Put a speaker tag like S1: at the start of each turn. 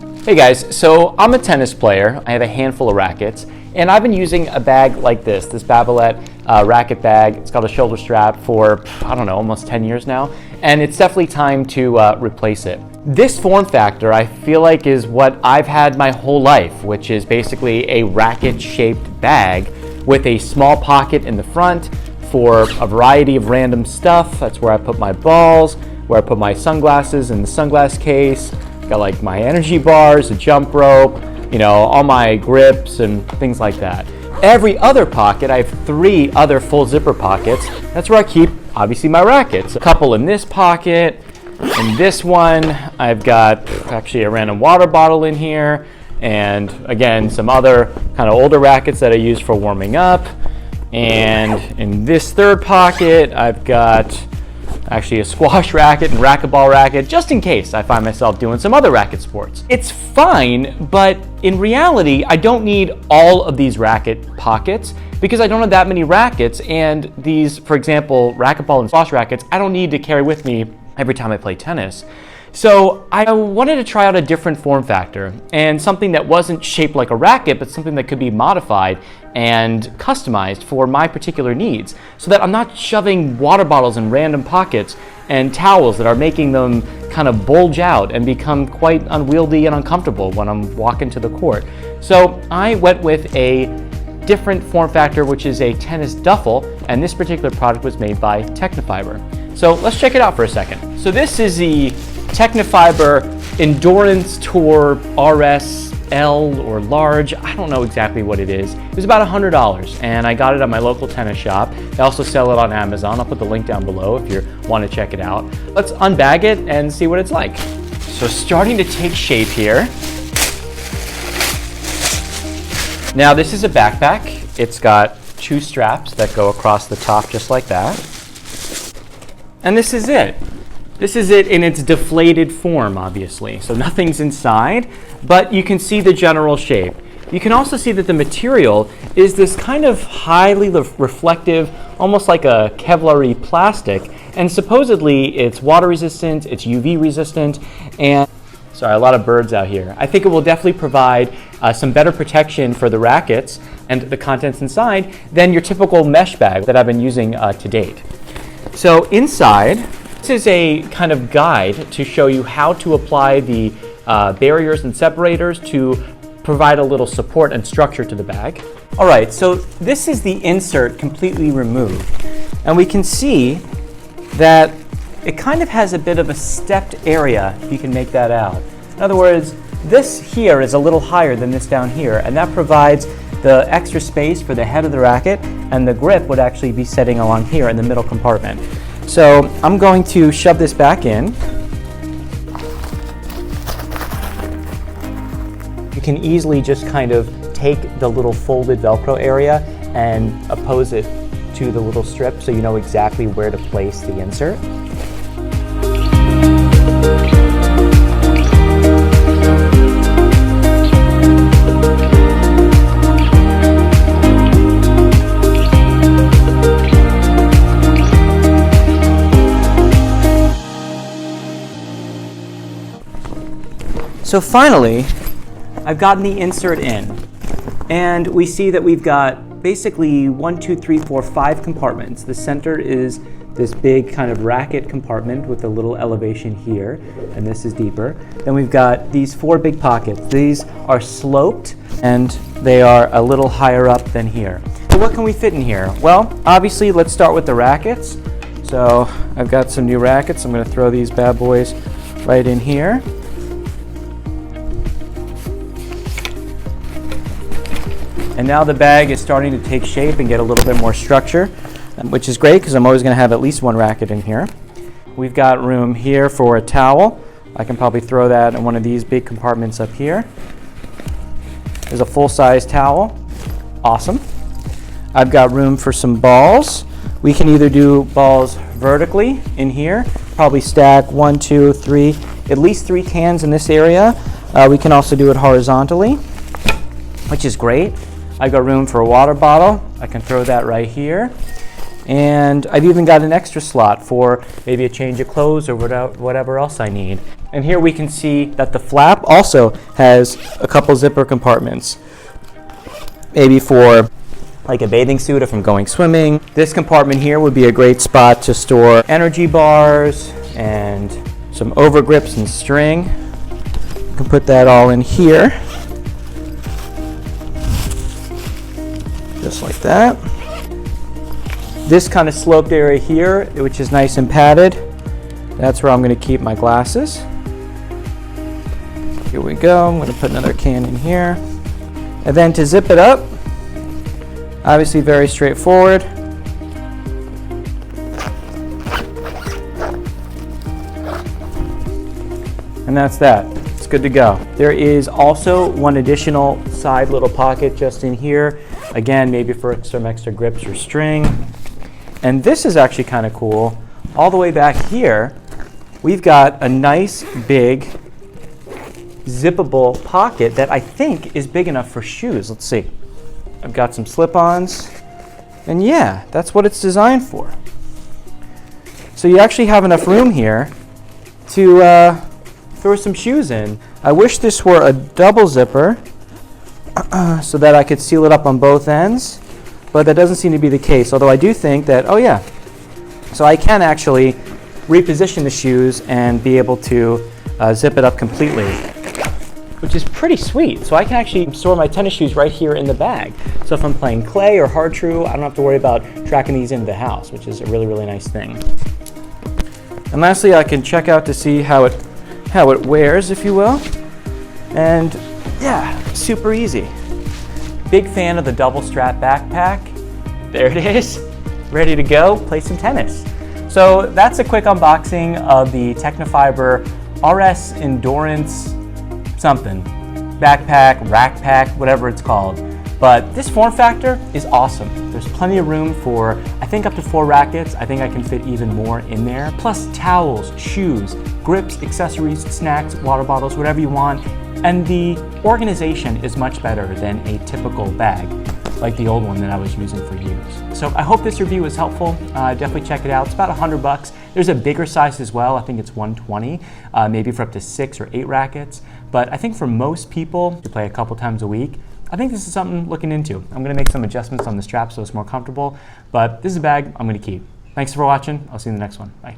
S1: Hey guys, so I'm a tennis player. I have a handful of rackets, and I've been using a bag like this Babolat racket bag. It's got a shoulder strap for, I don't know, almost 10 years now, and it's definitely time to replace it. This form factor, I feel like, is what I've had my whole life, which is basically a racket-shaped bag with a small pocket in the front for a variety of random stuff. That's where I put my balls, where I put my sunglasses in the sunglass case. Got like my energy bars, a jump rope, you know, all my grips and things like that. Every other pocket, I have 3 other full zipper pockets. That's where I keep, obviously, my rackets. A couple in this pocket. In this one, I've got actually a random water bottle in here. And again, some other kind of older rackets that I use for warming up. And in this third pocket, I've got actually a squash racket and racquetball racket, just in case I find myself doing some other racket sports. It's fine, but in reality, I don't need all of these racket pockets because I don't have that many rackets, and these, for example, racquetball and squash rackets, I don't need to carry with me every time I play tennis. So I wanted to try out a different form factor and something that wasn't shaped like a racket, but something that could be modified and customized for my particular needs, so that I'm not shoving water bottles in random pockets and towels that are making them kind of bulge out and become quite unwieldy and uncomfortable when I'm walking to the court. So I went with a different form factor, which is a tennis duffel, and this particular product was made by Tecnifibre. So let's check it out for a second. So this is the Tecnifibre Endurance Tour RS L or large. I don't know exactly what it is. It was about $100, and I got it at my local tennis shop. They also sell it on Amazon. I'll put the link down below if you want to check it out. Let's unbag it and see what it's like. So starting to take shape here. Now this is a backpack. It's got 2 straps that go across the top just like that. And this is it. This is it in its deflated form, obviously. So nothing's inside, but you can see the general shape. You can also see that the material is this kind of highly reflective, almost like a Kevlar-y plastic, and supposedly it's water resistant, it's UV resistant, and sorry, a lot of birds out here. I think it will definitely provide some better protection for the rackets and the contents inside than your typical mesh bag that I've been using to date. So inside, this is a kind of guide to show you how to apply the barriers and separators to provide a little support and structure to the bag. All right, so this is the insert completely removed. And we can see that it kind of has a bit of a stepped area, if you can make that out. In other words, this here is a little higher than this down here, and that provides the extra space for the head of the racket, and the grip would actually be sitting along here in the middle compartment. So I'm going to shove this back in. You can easily just kind of take the little folded Velcro area and oppose it to the little strip so you know exactly where to place the insert. So finally, I've gotten the insert in, and we see that we've got basically 5 compartments. The center is this big kind of racket compartment with a little elevation here, and this is deeper. Then we've got these 4 big pockets. These are sloped, and they are a little higher up than here. So what can we fit in here? Well, obviously, let's start with the rackets. So I've got some new rackets. I'm going to throw these bad boys right in here. And now the bag is starting to take shape and get a little bit more structure, which is great because I'm always going to have at least 1 racket in here. We've got room here for a towel. I can probably throw that in one of these big compartments up here. There's a full-size towel. Awesome. I've got room for some balls. We can either do balls vertically in here, probably stack 1, 2, 3, at least 3 cans in this area. We can also do it horizontally, which is great. I've got room for a water bottle. I can throw that right here. And I've even got an extra slot for maybe a change of clothes or whatever else I need. And here we can see that the flap also has a couple zipper compartments. Maybe for like a bathing suit if I'm going swimming. This compartment here would be a great spot to store energy bars and some over grips and string. You can put that all in here. Just like that. This kind of sloped area here, which is nice and padded, that's where I'm going to keep my glasses. Here we go. I'm going to put another can in here. And then to zip it up, obviously very straightforward. And that's that. It's good to go. There is also one additional side little pocket just in here. Again, maybe for some extra grips or string. And this is actually kind of cool. All the way back here, we've got a nice big zippable pocket that I think is big enough for shoes. Let's see. I've got some slip-ons. And yeah, that's what it's designed for. So you actually have enough room here to throw some shoes in. I wish this were a double zipper so that I could seal it up on both ends. But that doesn't seem to be the case, although I do think that, oh yeah, so I can actually reposition the shoes and be able to zip it up completely, which is pretty sweet. So I can actually store my tennis shoes right here in the bag. So if I'm playing clay or hard true, I don't have to worry about tracking these into the house, which is a really, really nice thing. And lastly, I can check out to see how it wears, if you will. And yeah, super easy. Big fan of the double strap backpack. There it is, ready to go, play some tennis. So that's a quick unboxing of the Tecnifibre RS Endurance something, backpack, rackpack, whatever it's called. But this form factor is awesome. There's plenty of room for, I think, up to 4 rackets. I think I can fit even more in there. Plus towels, shoes, grips, accessories, snacks, water bottles, whatever you want. And the organization is much better than a typical bag, like the old one that I was using for years. So I hope this review was helpful. Definitely check it out. It's about $100. There's a bigger size as well. I think it's 120, maybe for up to 6 or 8 rackets. But I think for most people to play a couple times a week, I think this is something looking into. I'm gonna make some adjustments on the strap so it's more comfortable, but this is a bag I'm gonna keep. Thanks for watching. I'll see you in the next one. Bye.